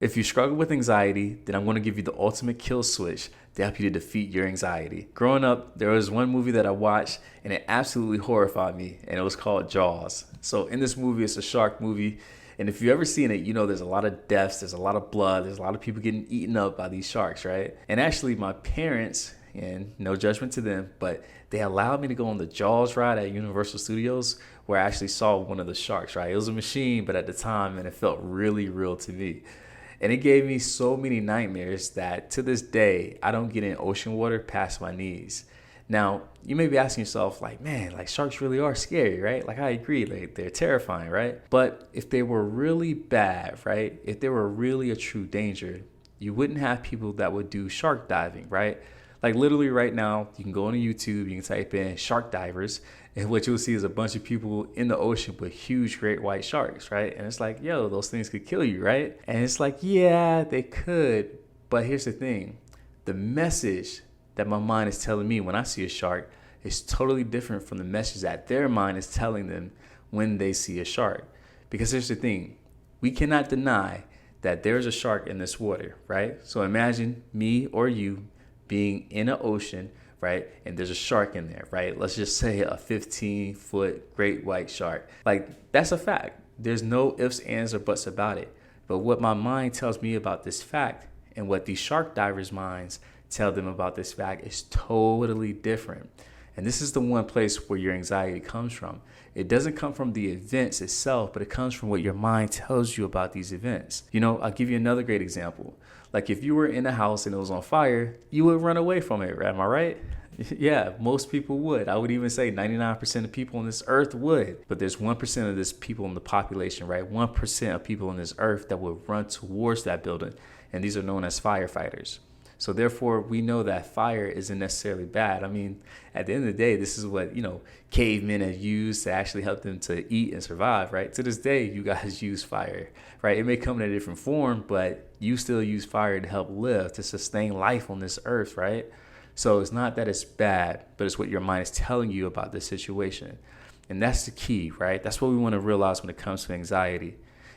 If you struggle with anxiety, then I'm going to give you the ultimate kill switch to help you to defeat your anxiety. Growing up, there was one movie that I watched and it absolutely horrified me, and it was called Jaws. So in this movie, it's a shark movie. And if you've ever seen it, you know there's a lot of deaths, there's a lot of blood, there's a lot of people getting eaten up by these sharks, right? And actually, my parents, and no judgment to them, but they allowed me to go on the Jaws ride at Universal Studios where I actually saw one of the sharks, right? It was a machine, but at the time, and it felt really real to me. And it gave me so many nightmares that to this day, I don't get in ocean water past my knees. Now, you may be asking yourself, like, man, like sharks really are scary, right? Like, I agree, like they're terrifying, right? But if they were really bad, right? If they were really a true danger, you wouldn't have people that would do shark diving, right? Like literally right now, you can go on YouTube, you can type in shark divers, and what you'll see is a bunch of people in the ocean with huge great white sharks, right? And it's like, yo, those things could kill you, right? And it's like, yeah, they could. But here's the thing. The message that my mind is telling me when I see a shark is totally different from the message that their mind is telling them when they see a shark. Because here's the thing. We cannot deny that there's a shark in this water, right? So imagine me or you being in an ocean, right? And there's a shark in there, right? Let's just say a 15-foot great white shark. Like, that's a fact. There's no ifs, ands, or buts about it. But what my mind tells me about this fact and what these shark divers' minds tell them about this fact is totally different. And this is the one place where your anxiety comes from. It doesn't come from the events itself, but it comes from what your mind tells you about these events. You know, I'll give you another great example. Like if you were in a house and it was on fire, you would run away from it, am I right? Yeah, most people would. I would even say 99% of people on this earth would. But there's 1% of this people in the population, right? 1% of people on this earth that would run towards that building. And these are known as firefighters. So therefore, we know that fire isn't necessarily bad. I mean, at the end of the day, this is what, cavemen have used to actually help them to eat and survive, right? To this day, you guys use fire, right? It may come in a different form, but you still use fire to help live, to sustain life on this earth, right? So it's not that it's bad, but it's what your mind is telling you about this situation. And that's the key, right? That's what we want to realize when it comes to anxiety.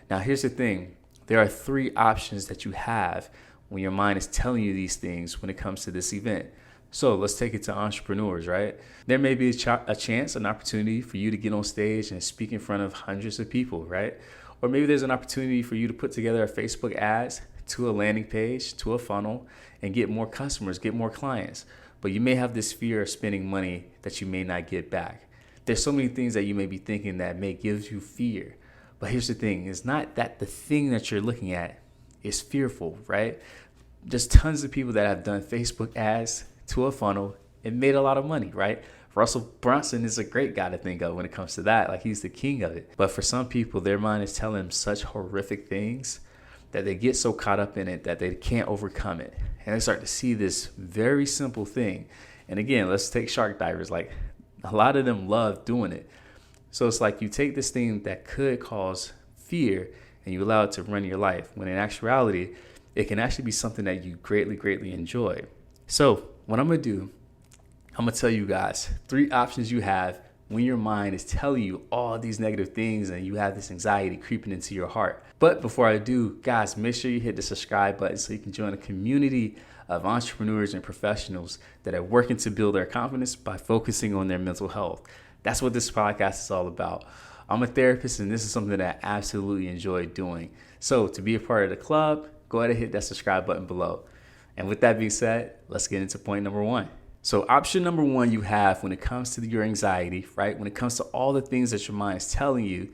Now, here's the thing. There are 3 options that you have when your mind is telling you these things when it comes to this event. So let's take it to entrepreneurs, right? There may be a chance, an opportunity for you to get on stage and speak in front of hundreds of people, right? Or maybe there's an opportunity for you to put together a Facebook ads to a landing page, to a funnel, and get more customers, get more clients. But you may have this fear of spending money that you may not get back. There's so many things that you may be thinking that may give you fear. But here's the thing, it's not that the thing that you're looking at is fearful, right? There's tons of people that have done Facebook ads to a funnel and made a lot of money, right? Russell Brunson is a great guy to think of when it comes to that. Like, he's the king of it. But for some people, their mind is telling them such horrific things that they get so caught up in it that they can't overcome it. And they start to see this very simple thing. And again, let's take shark divers. Like, a lot of them love doing it. So it's like you take this thing that could cause fear and you allow it to run your life, when in actuality, it can actually be something that you greatly, greatly enjoy. So what I'm going to do, I'm going to tell you guys 3 options you have when your mind is telling you all these negative things and you have this anxiety creeping into your heart. But before I do, guys, make sure you hit the subscribe button so you can join a community of entrepreneurs and professionals that are working to build their confidence by focusing on their mental health. That's what this podcast is all about. I'm a therapist, and this is something that I absolutely enjoy doing. So to be a part of the club, go ahead and hit that subscribe button below. And with that being said, let's get into point number 1. So option number 1 you have when it comes to your anxiety, right? When it comes to all the things that your mind is telling you,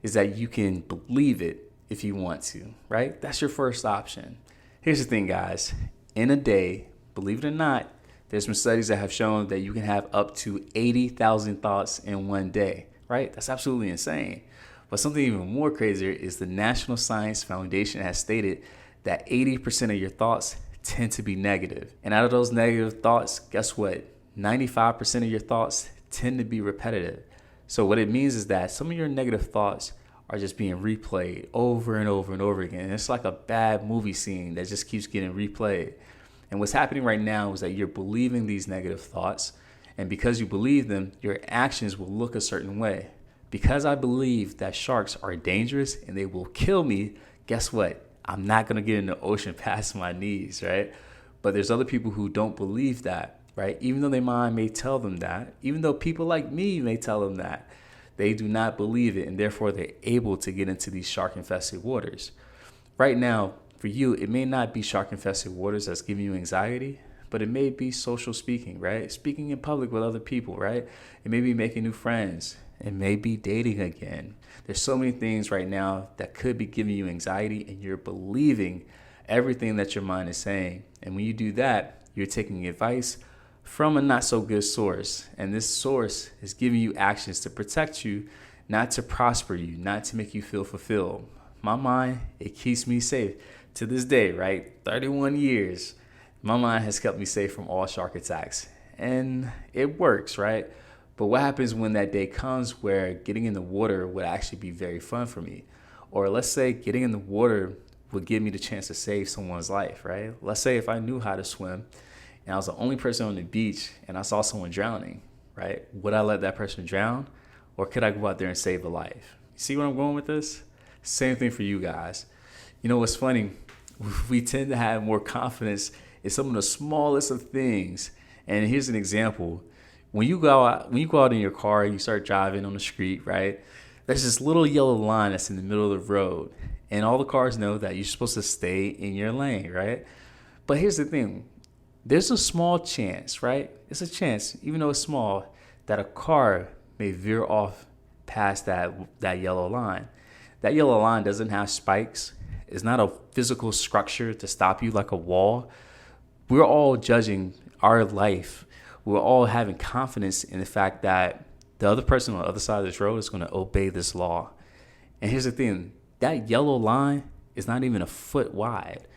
is that you can believe it if you want to, right? That's your first option. Here's the thing, guys. In a day, believe it or not, there's some studies that have shown that you can have up to 80,000 thoughts in one day, right? That's absolutely insane. But something even more crazier is the National Science Foundation has stated that 80% of your thoughts tend to be negative. And out of those negative thoughts, guess what? 95% of your thoughts tend to be repetitive. So what it means is that some of your negative thoughts are just being replayed over and over and over again. And it's like a bad movie scene that just keeps getting replayed. And what's happening right now is that you're believing these negative thoughts. And because you believe them, your actions will look a certain way. Because I believe that sharks are dangerous and they will kill me, guess what? I'm not going to get in the ocean past my knees, right? But there's other people who don't believe that, right? Even though their mind may tell them that, even though people like me may tell them that, they do not believe it, and therefore they're able to get into these shark-infested waters. Right now, for you, it may not be shark-infested waters that's giving you anxiety, but it may be social speaking, right? Speaking in public with other people, right? It may be making new friends. It may be dating again. There's so many things right now that could be giving you anxiety, and you're believing everything that your mind is saying. And when you do that, you're taking advice from a not so good source. And this source is giving you actions to protect you, not to prosper you, not to make you feel fulfilled. My mind, it keeps me safe. To this day, right? 31 years, my mind has kept me safe from all shark attacks. And it works, right? But what happens when that day comes where getting in the water would actually be very fun for me? Or let's say getting in the water would give me the chance to save someone's life, right? Let's say if I knew how to swim and I was the only person on the beach and I saw someone drowning, right? Would I let that person drown? Or could I go out there and save a life? You see where I'm going with this? Same thing for you guys. You know what's funny? We tend to have more confidence in some of the smallest of things. And here's an example. When you go out in your car and you start driving on the street, right? There's this little yellow line that's in the middle of the road. And all the cars know that you're supposed to stay in your lane, right? But here's the thing. There's a small chance, right? It's a chance, even though it's small, that a car may veer off past that yellow line. That yellow line doesn't have spikes. It's not a physical structure to stop you like a wall. We're all judging our life. We're all having confidence in the fact that the other person on the other side of this road is going to obey this law. And here's the thing. That yellow line is not even a foot wide.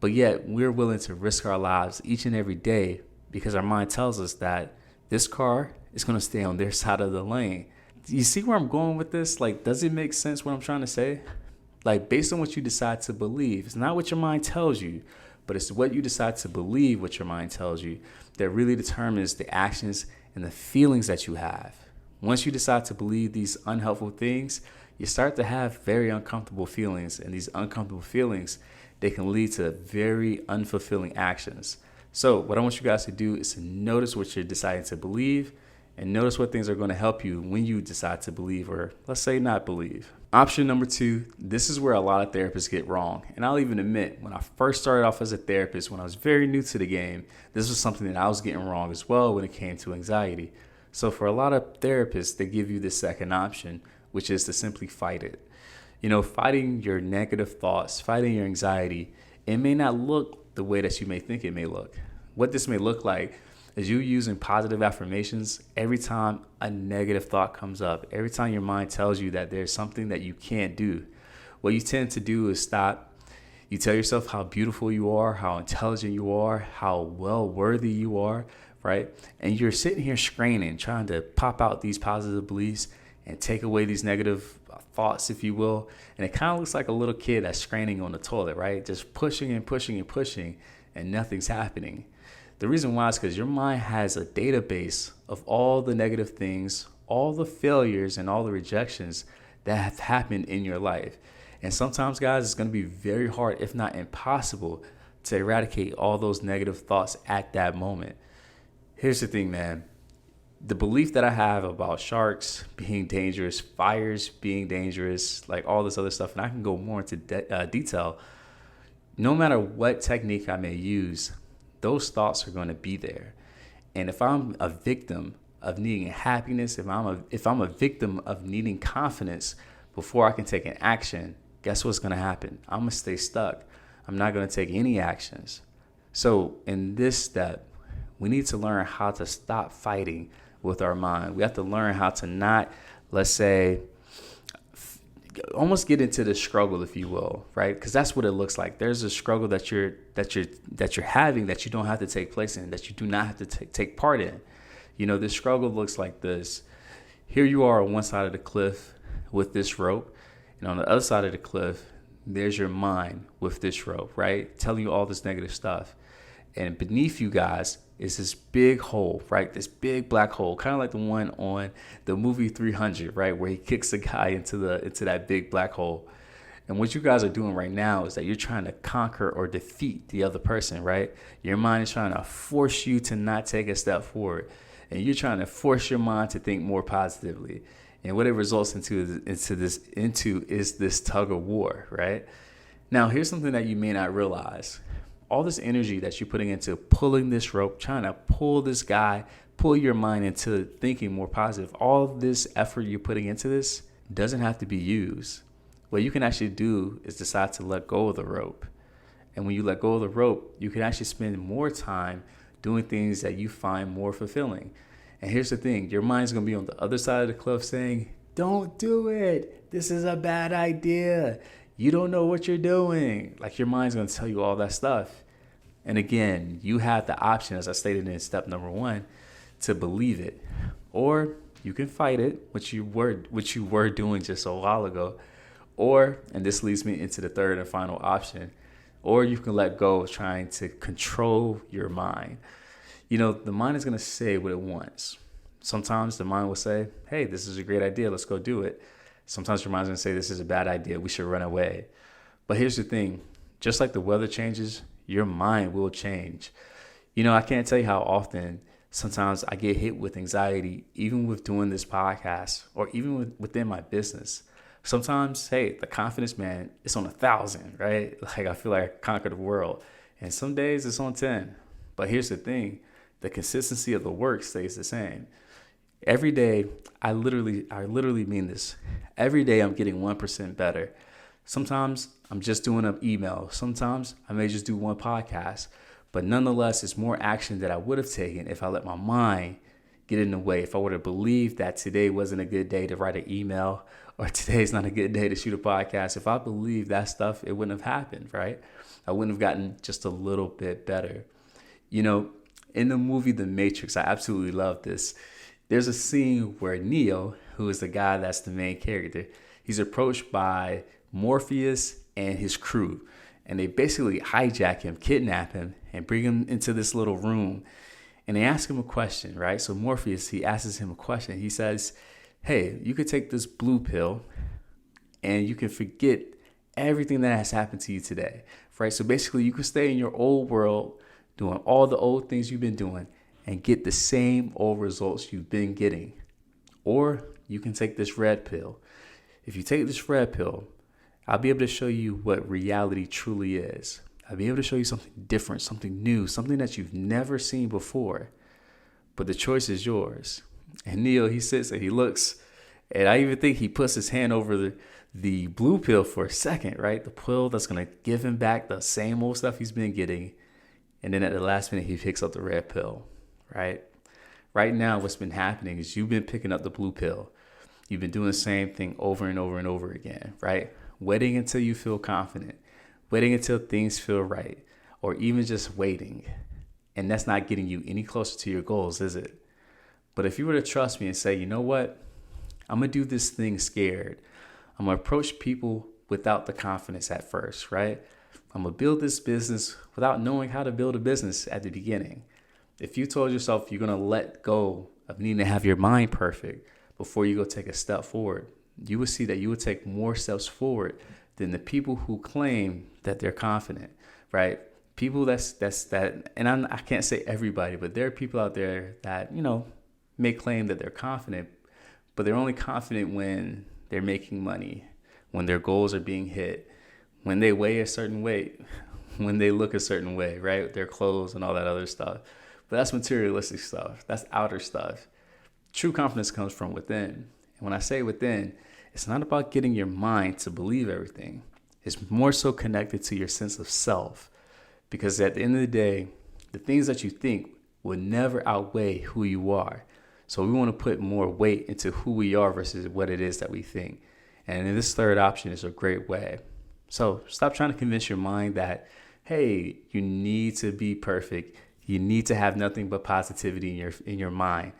But yet we're willing to risk our lives each and every day because our mind tells us that this car is going to stay on their side of the lane. You see where I'm going with this? Like, does it make sense what I'm trying to say? Like, based on what you decide to believe, it's not what your mind tells you, but it's what you decide to believe what your mind tells you that really determines the actions and the feelings that you have. Once you decide to believe these unhelpful things, you start to have very uncomfortable feelings, and these uncomfortable feelings, they can lead to very unfulfilling actions. So what I want you guys to do is to notice what you're deciding to believe and notice what things are going to help you when you decide to believe or, let's say, not believe. Option number 2, this is where a lot of therapists get wrong. And I'll even admit, when I first started off as a therapist, when I was very new to the game, this was something that I was getting wrong as well when it came to anxiety. So for a lot of therapists, they give you this second option, which is to simply fight it. You know, fighting your negative thoughts, fighting your anxiety, it may not look the way that you may think it may look. What this may look like is you using positive affirmations every time a negative thought comes up, every time your mind tells you that there's something that you can't do. What you tend to do is stop. You tell yourself how beautiful you are, how intelligent you are, how well worthy you are, right? And you're sitting here straining, trying to pop out these positive beliefs and take away these negative thoughts, if you will. And it kind of looks like a little kid that's straining on the toilet, right? Just pushing and pushing and pushing, and nothing's happening. The reason why is because your mind has a database of all the negative things, all the failures, and all the rejections that have happened in your life. And sometimes, guys, it's going to be very hard, if not impossible, to eradicate all those negative thoughts at that moment. Here's the thing, man. The belief that I have about sharks being dangerous, fires being dangerous, like all this other stuff, and I can go more into detail, no matter what technique I may use, those thoughts are going to be there. And if I'm a victim of needing happiness, if I'm a victim of needing confidence before I can take an action, guess what's going to happen? I'm going to stay stuck. I'm not going to take any actions. So in this step, we need to learn how to stop fighting with our mind. We have to learn how to not, let's say, almost get into the struggle, if you will, right? Because that's what it looks like. There's a struggle that you're having that you don't have to take place in, that you do not have to take part in. You know, this struggle looks like this. Here you are on one side of the cliff with this rope, and on the other side of the cliff, there's your mind with this rope, right? Telling you all this negative stuff. And beneath you guys is this big hole, right? This big black hole, kind of like the one on the movie 300, right? Where he kicks the guy into that big black hole. And what you guys are doing right now is that you're trying to conquer or defeat the other person, right? Your mind is trying to force you to not take a step forward. And you're trying to force your mind to think more positively. And what it results into is this tug of war, right? Now, here's something that you may not realize. All this energy that you're putting into pulling this rope, trying to pull this guy, pull your mind into thinking more positive, all this effort you're putting into this doesn't have to be used. What you can actually do is decide to let go of the rope. And when you let go of the rope, you can actually spend more time doing things that you find more fulfilling. And here's the thing, your mind's going to be on the other side of the cliff saying, don't do it. This is a bad idea. You don't know what you're doing. Like, your mind's going to tell you all that stuff. And again, you have the option, as I stated in step number 1, to believe it. Or you can fight it, which you were doing just a while ago. Or, and this leads me into the third and final option, or you can let go of trying to control your mind. You know, the mind is going to say what it wants. Sometimes the mind will say, hey, this is a great idea. Let's go do it. Sometimes your mind's going to say, this is a bad idea. We should run away. But here's the thing. Just like the weather changes, your mind will change. You know, I can't tell you how often sometimes I get hit with anxiety, even with doing this podcast or even within my business. Sometimes, hey, the confidence, man, it's on 1,000, right? Like, I feel like I conquered the world. And some days it's on 10. But here's the thing. The consistency of the work stays the same. Every day, I literally mean this. Every day I'm getting 1% better. Sometimes I'm just doing an email. Sometimes I may just do one podcast. But nonetheless, it's more action that I would have taken if I let my mind get in the way. If I would have believed that today wasn't a good day to write an email, or today's not a good day to shoot a podcast, if I believed that stuff, it wouldn't have happened, right? I wouldn't have gotten just a little bit better. You know, in the movie The Matrix, I absolutely love this. There's a scene where Neo, who is the guy that's the main character, he's approached by Morpheus and his crew. And they basically hijack him, kidnap him, and bring him into this little room. And they ask him a question, right? So Morpheus, he asks him a question. He says, hey, you could take this blue pill and you can forget everything that has happened to you today, right? So basically, you can stay in your old world doing all the old things you've been doing and get the same old results you've been getting. Or you can take this red pill. If you take this red pill, I'll be able to show you what reality truly is. I'll be able to show you something different, something new, something that you've never seen before. But the choice is yours. And Neo, he sits and he looks, and I even think he puts his hand over the blue pill for a second, right? The pill that's going to give him back the same old stuff he's been getting. And then at the last minute, he picks up the red pill, right? Right now, what's been happening is you've been picking up the blue pill. You've been doing the same thing over and over and over again, right? Waiting until you feel confident, waiting until things feel right, or even just waiting. And that's not getting you any closer to your goals, is it? But if you were to trust me and say, you know what? I'm going to do this thing scared. I'm going to approach people without the confidence at first, right? I'm going to build this business without knowing how to build a business at the beginning. If you told yourself you're going to let go of needing to have your mind perfect before you go take a step forward, you would see that you would take more steps forward than the people who claim that they're confident, right? People that, and I can't say everybody, but there are people out there that, you know, may claim that they're confident, but they're only confident when they're making money, when their goals are being hit, when they weigh a certain weight, when they look a certain way, right? Their clothes and all that other stuff. But that's materialistic stuff. That's outer stuff. True confidence comes from within. And when I say within, it's not about getting your mind to believe everything. It's more so connected to your sense of self. Because at the end of the day, the things that you think will never outweigh who you are. So we want to put more weight into who we are versus what it is that we think. And this third option is a great way. So stop trying to convince your mind that, hey, you need to be perfect. You need to have nothing but positivity in your mind.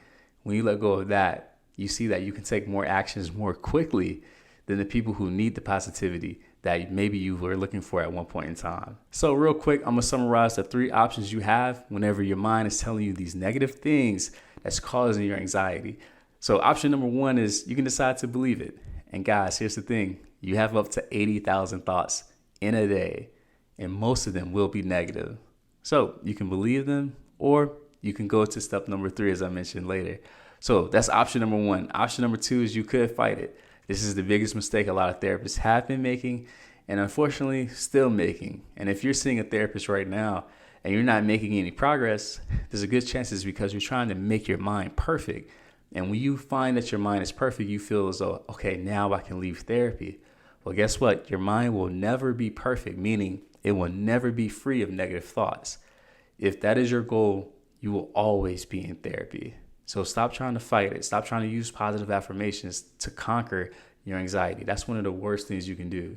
When you let go of that, you see that you can take more actions more quickly than the people who need the positivity that maybe you were looking for at one point in time. So real quick, I'm going to summarize the 3 options you have whenever your mind is telling you these negative things that's causing your anxiety. So option number 1 is you can decide to believe it. And guys, here's the thing. You have up to 80,000 thoughts in a day, and most of them will be negative. So you can believe them, or you can go to step number 3, as I mentioned later. So that's option number 1. Option number 2 is you could fight it. This is the biggest mistake a lot of therapists have been making, and unfortunately still making. And if you're seeing a therapist right now and you're not making any progress, there's a good chance it's because you're trying to make your mind perfect. And when you find that your mind is perfect, you feel as though, okay, now I can leave therapy. Well, guess what? Your mind will never be perfect, meaning it will never be free of negative thoughts. If that is your goal, you will always be in therapy. So stop trying to fight it. Stop trying to use positive affirmations to conquer your anxiety. That's one of the worst things you can do.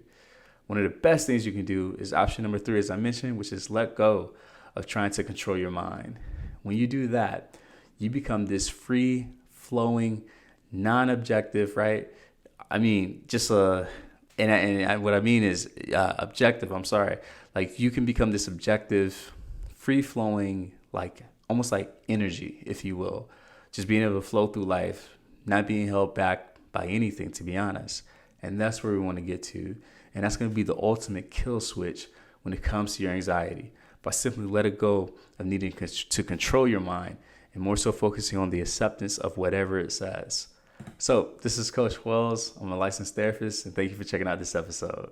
One of the best things you can do is option number 3, as I mentioned, which is let go of trying to control your mind. When you do that, you become this free flowing, non-objective, right? I mean, just what I mean is objective. I'm sorry. Like you can become this objective, free flowing, like almost like energy, if you will. Just being able to flow through life, not being held back by anything, to be honest. And that's where we want to get to. And that's going to be the ultimate kill switch when it comes to your anxiety. By simply letting go of needing to control your mind and more so focusing on the acceptance of whatever it says. So this is Coach Wells. I'm a licensed therapist, and thank you for checking out this episode.